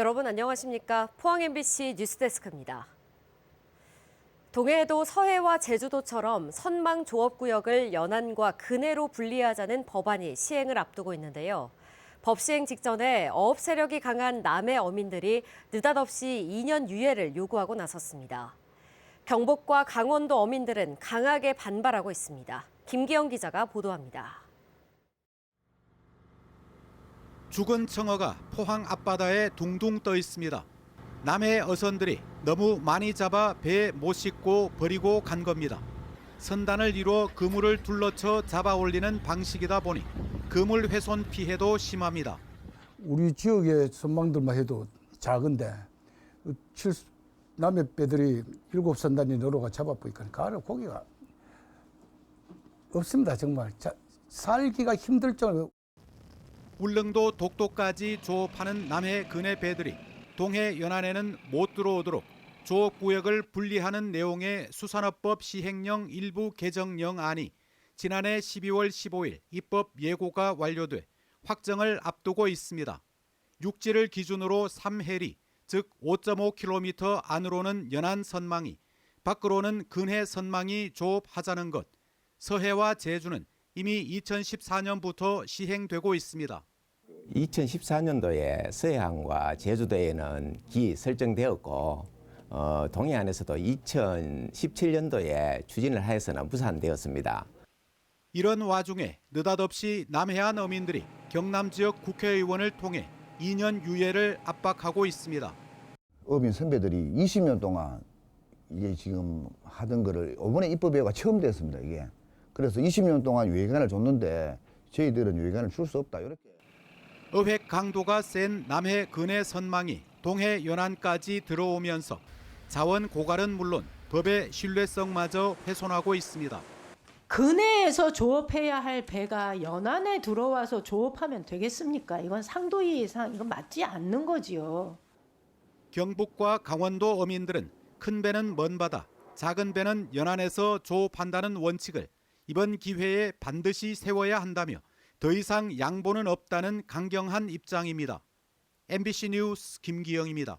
여러분 안녕하십니까? 포항 MBC 뉴스데스크입니다. 동해도 서해와 제주도처럼 선망 조업구역을 연안과 근해로 분리하자는 법안이 시행을 앞두고 있는데요. 법 시행 직전에 어업 세력이 강한 남해 어민들이 느닷없이 2년 유예를 요구하고 나섰습니다. 경북과 강원도 어민들은 강하게 반발하고 있습니다. 김기영 기자가 보도합니다. 죽은 청어가 포항 앞바다에 둥둥 떠 있습니다. 남해 어선들이 너무 많이 잡아 배에 못 싣고 버리고 간 겁니다. 선단을 이루어 그물을 둘러쳐 잡아 올리는 방식이다 보니 그물 훼손 피해도 심합니다. 우리 지역의 선망들만 해도 작은데 남해 배들이 7선단이 늘어가 잡아보니까 가을 고기가 없습니다. 정말 살기가 힘들 정도로. 울릉도 독도까지 조업하는 남해 근해 배들이 동해 연안에는 못 들어오도록 조업구역을 분리하는 내용의 수산업법 시행령 일부 개정령안이 지난해 12월 15일 입법 예고가 완료돼 확정을 앞두고 있습니다. 육지를 기준으로 3해리, 즉 5.5km 안으로는 연안 선망이, 밖으로는 근해 선망이 조업하자는 것. 서해와 제주는 이미 2014년부터 시행되고 있습니다. 2014년도에 서해안과 제주도에는 기 설정되었고 동해안에서도 2017년도에 추진을 하여서는 무산되었습니다. 이런 와중에 느닷없이 남해안 어민들이 경남 지역 국회의원을 통해 2년 유예를 압박하고 있습니다. 어민 선배들이 20년 동안 이게 지금 하던 거를 이번에 입법예고가 처음 됐습니다. 이게. 그래서 20년 동안 유예기간을 줬는데 저희들은 유예기간을 줄 수 없다. 이렇게. 어획 강도가 센 남해 근해 선망이 동해 연안까지 들어오면서 자원 고갈은 물론 법의 신뢰성마저 훼손하고 있습니다. 근해에서 조업해야 할 배가 연안에 들어와서 조업하면 되겠습니까? 이건 상도이상 이건 맞지 않는 거지요. 경북과 강원도 어민들은 큰 배는 먼 바다, 작은 배는 연안에서 조업한다는 원칙을 이번 기회에 반드시 세워야 한다며 더 이상 양보는 없다는 강경한 입장입니다. MBC 뉴스 김기영입니다.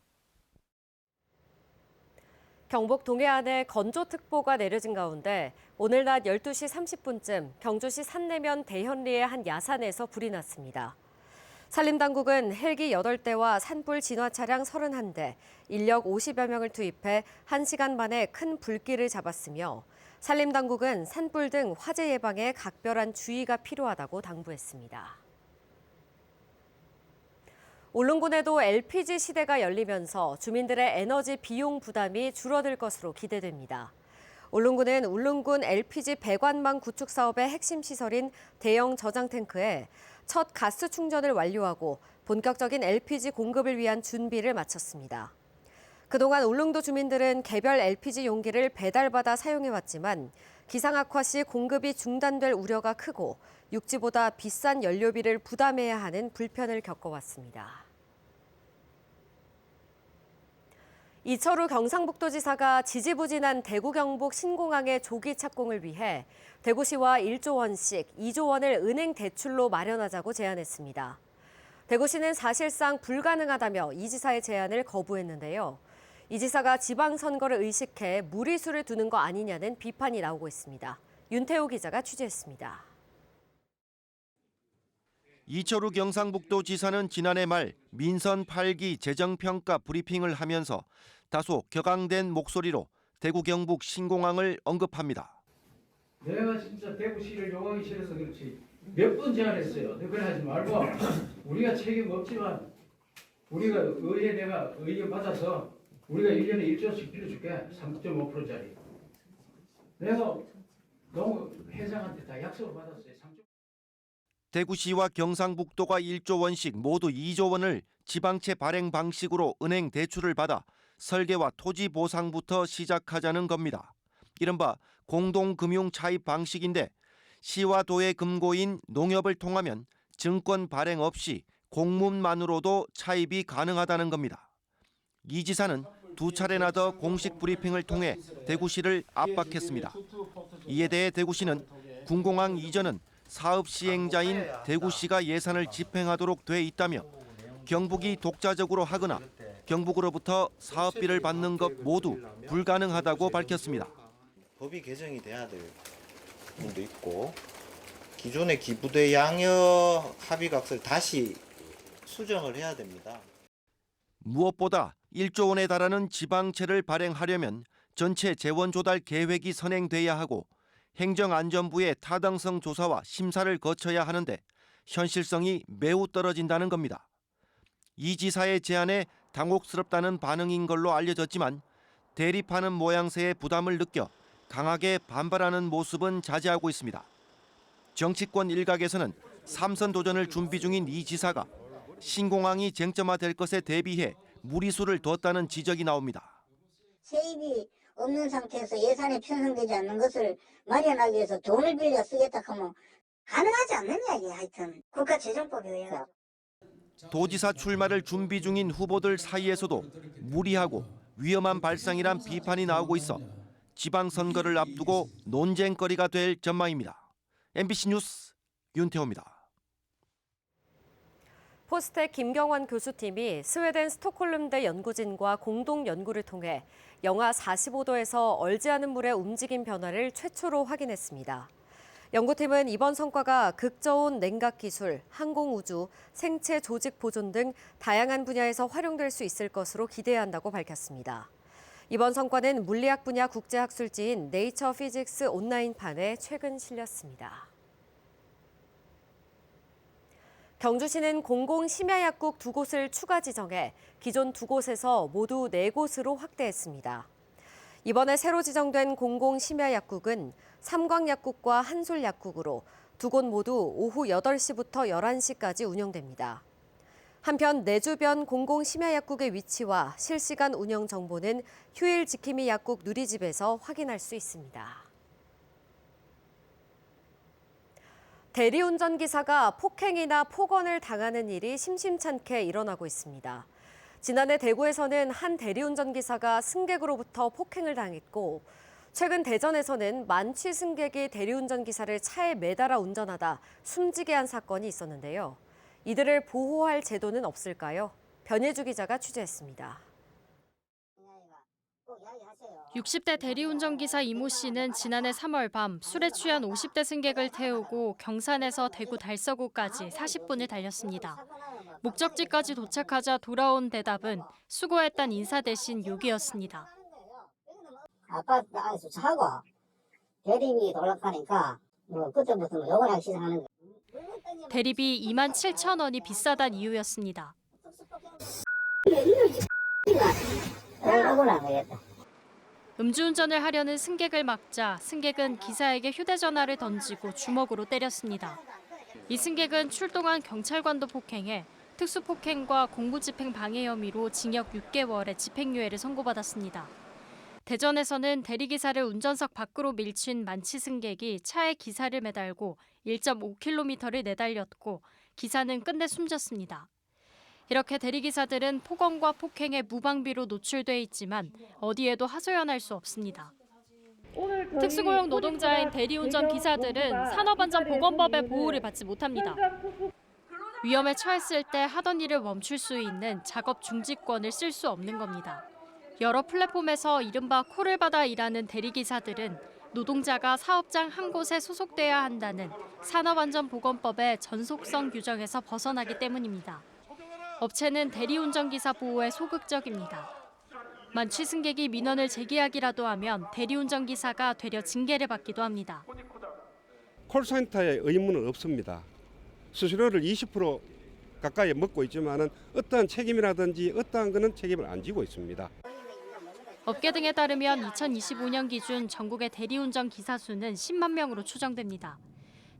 경북 동해안에 건조특보가 내려진 가운데 오늘 낮 12시 30분쯤 경주시 산내면 대현리의 한 야산에서 불이 났습니다. 산림당국은 헬기 8대와 산불 진화 차량 31대, 인력 50여 명을 투입해 1시간 만에 큰 불길을 잡았으며 산림당국은 산불 등 화재 예방에 각별한 주의가 필요하다고 당부했습니다. 울릉군에도 LPG 시대가 열리면서 주민들의 에너지 비용 부담이 줄어들 것으로 기대됩니다. 울릉군은 울릉군 LPG 배관망 구축 사업의 핵심 시설인 대형 저장 탱크에 첫 가스 충전을 완료하고 본격적인 LPG 공급을 위한 준비를 마쳤습니다. 그동안 울릉도 주민들은 개별 LPG 용기를 배달받아 사용해왔지만 기상 악화 시 공급이 중단될 우려가 크고 육지보다 비싼 연료비를 부담해야 하는 불편을 겪어왔습니다. 이철우 경상북도지사가 지지부진한 대구 경북 신공항의 조기 착공을 위해 대구시와 1조 원씩 2조 원을 은행 대출로 마련하자고 제안했습니다. 대구시는 사실상 불가능하다며 이 지사의 제안을 거부했는데요. 이 지사가 지방선거를 의식해 무리수를 두는 거 아니냐는 비판이 나오고 있습니다. 윤태호 기자가 취재했습니다. 이철우 경상북도 지사는 지난해 말 민선 8기 재정평가 브리핑을 하면서 다소 격앙된 목소리로 대구 경북 신공항을 언급합니다. 내가 진짜 대구시를 욕하기 싫어서 그렇지 몇 번 제안했어요. 그래 하지 말고 우리가 책임 없지만 우리가 내가 의회 받아서 우리가 1년에 1조씩 빌려줄게. 3.5%짜리. 내가 너무 회장한테 다 약속을 받았어요. 대구시와 경상북도가 1조 원씩 모두 2조 원을 지방채 발행 방식으로 은행 대출을 받아 설계와 토지 보상부터 시작하자는 겁니다. 이른바 공동금융 차입 방식인데 시와 도의 금고인 농협을 통하면 증권 발행 없이 공문만으로도 차입이 가능하다는 겁니다. 이 지사는 두 차례나 더 공식 브리핑을 통해 대구시를 압박했습니다. 이에 대해 대구시는 군공항 이전은 사업 시행자인 대구시가 예산을 집행하도록 돼 있다며 경북이 독자적으로 하거나 경북으로부터 사업비를 받는 것 모두 불가능하다고 밝혔습니다. 법이 개정이 돼야 될 부분도 있고 기존의 기부대 양여 합의각서를 다시 수정을 해야 됩니다. 무엇보다 1조 원에 달하는 지방채를 발행하려면 전체 재원 조달 계획이 선행돼야 하고 행정안전부의 타당성 조사와 심사를 거쳐야 하는데 현실성이 매우 떨어진다는 겁니다. 이 지사의 제안에 당혹스럽다는 반응인 걸로 알려졌지만 대립하는 모양새의 부담을 느껴 강하게 반발하는 모습은 자제하고 있습니다. 정치권 일각에서는 3선 도전을 준비 중인 이 지사가 신공항이 쟁점화될 것에 대비해 무리수를 뒀다는 지적이 나옵니다. 세입이 없는 상태에서 예산이 편성되지 않는 것을 마련하기 위해서 돈을 빌려 쓰겠다 하면 가능하지 않는 이야기야. 하여튼 국가재정법에 의해서. 도지사 출마를 준비 중인 후보들 사이에서도 무리하고 위험한 발상이란 비판이 나오고 있어 지방선거를 앞두고 논쟁거리가 될 전망입니다. MBC 뉴스 윤태호입니다. 포스텍 김경환 교수팀이 스웨덴 스톡홀름대 연구진과 공동 연구를 통해 영하 45도에서 얼지 않은 물의 움직임 변화를 최초로 확인했습니다. 연구팀은 이번 성과가 극저온 냉각 기술, 항공우주, 생체 조직 보존 등 다양한 분야에서 활용될 수 있을 것으로 기대한다고 밝혔습니다. 이번 성과는 물리학 분야 국제학술지인 네이처 피직스 온라인판에 최근 실렸습니다. 경주시는 공공심야약국 2곳을 추가 지정해 기존 2곳에서 모두 4곳으로 확대했습니다. 이번에 새로 지정된 공공심야약국은 삼광약국과 한솔약국으로 2곳 모두 오후 8시부터 11시까지 운영됩니다. 한편 내주변 공공심야약국의 위치와 실시간 운영 정보는 휴일 지킴이 약국 누리집에서 확인할 수 있습니다. 대리운전 기사가 폭행이나 폭언을 당하는 일이 심심찮게 일어나고 있습니다. 지난해 대구에서는 한 대리운전 기사가 승객으로부터 폭행을 당했고 최근 대전에서는 만취 승객이 대리운전 기사를 차에 매달아 운전하다 숨지게 한 사건이 있었는데요. 이들을 보호할 제도는 없을까요? 변예주 기자가 취재했습니다. 60대 대리운전기사 이모 씨는 지난해 3월 밤 술에 취한 50대 승객을 태우고 경산에서 대구 달서구까지 40분을 달렸습니다. 목적지까지 도착하자 돌아온 대답은 수고했단 인사 대신 욕이었습니다. 아빠 나가서 자고 대리비 돌아가니까 그때부터 욕을 하기 시작하는 거야. 대리비 27,000원이 비싸단 이유였습니다. 음주운전을 하려는 승객을 막자 승객은 기사에게 휴대전화를 던지고 주먹으로 때렸습니다. 이 승객은 출동한 경찰관도 폭행해 특수폭행과 공무집행 방해 혐의로 징역 6개월의 집행유예를 선고받았습니다. 대전에서는 대리기사를 운전석 밖으로 밀친 만취 승객이 차에 기사를 매달고 1.5km를 내달렸고 기사는 끝내 숨졌습니다. 이렇게 대리기사들은 폭언과 폭행에 무방비로 노출돼 있지만 어디에도 하소연할 수 없습니다. 특수고용 노동자인 대리운전 기사들은 산업안전보건법의 보호를 받지 못합니다. 위험에 처했을 때 하던 일을 멈출 수 있는 작업 중지권을 쓸 수 없는 겁니다. 여러 플랫폼에서 이른바 콜을 받아 일하는 대리기사들은 노동자가 사업장 한 곳에 소속돼야 한다는 산업안전보건법의 전속성 규정에서 벗어나기 때문입니다. 업체는 대리운전기사 보호에 소극적입니다. 만취 승객이 민원을 제기하기라도 하면 대리운전기사가 되려 징계를 받기도 합니다. 콜센터에 의무는 없습니다. 수수료를 20% 가까이 먹고 있지만 어떠한 책임이라든지 어떠한 것은 책임을 안 지고 있습니다. 업계 등에 따르면 2025년 기준 전국의 대리운전 기사 수는 10만 명으로 추정됩니다.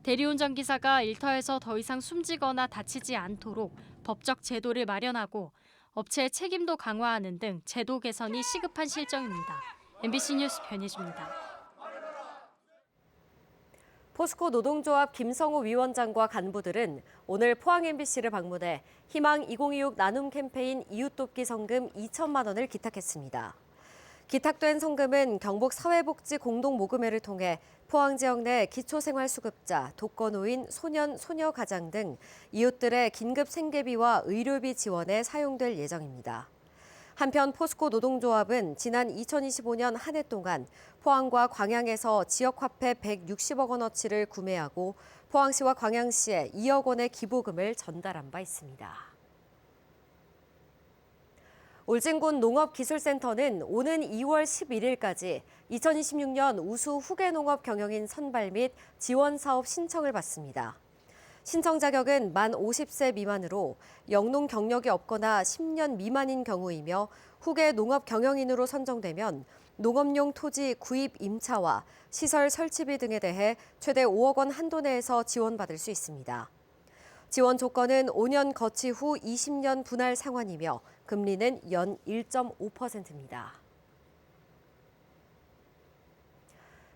대리운전 기사가 일터에서 더 이상 숨지거나 다치지 않도록 법적 제도를 마련하고 업체의 책임도 강화하는 등 제도 개선이 시급한 실정입니다. MBC 뉴스 변예주입니다. 포스코 노동조합 김성호 위원장과 간부들은 오늘 포항 MBC를 방문해 희망 2026 나눔 캠페인 이웃돕기 성금 2천만 원을 기탁했습니다. 기탁된 성금은 경북 사회복지공동모금회를 통해 포항 지역 내 기초생활수급자, 독거노인, 소년, 소녀가장 등 이웃들의 긴급 생계비와 의료비 지원에 사용될 예정입니다. 한편 포스코 노동조합은 지난 2025년 한 해 동안 포항과 광양에서 지역화폐 160억 원어치를 구매하고 포항시와 광양시에 2억 원의 기부금을 전달한 바 있습니다. 울진군 농업기술센터는 오는 2월 11일까지 2026년 우수 후계농업 경영인 선발 및 지원 사업 신청을 받습니다. 신청 자격은 만 50세 미만으로 영농 경력이 없거나 10년 미만인 경우이며 후계 농업 경영인으로 선정되면 농업용 토지 구입 임차와 시설 설치비 등에 대해 최대 5억 원 한도 내에서 지원받을 수 있습니다. 지원 조건은 5년 거치 후 20년 분할 상환이며 금리는 연 1.5%입니다.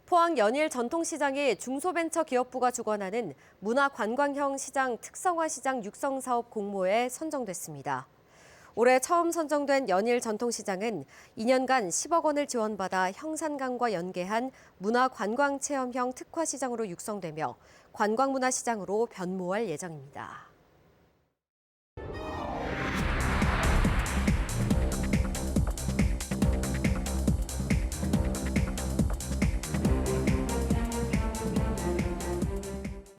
포항 연일 전통시장이 중소벤처기업부가 주관하는 문화관광형 시장 특성화 시장 육성 사업 공모에 선정됐습니다. 올해 처음 선정된 연일 전통시장은 2년간 10억 원을 지원받아 형산강과 연계한 문화관광체험형 특화시장으로 육성되며 관광문화시장으로 변모할 예정입니다.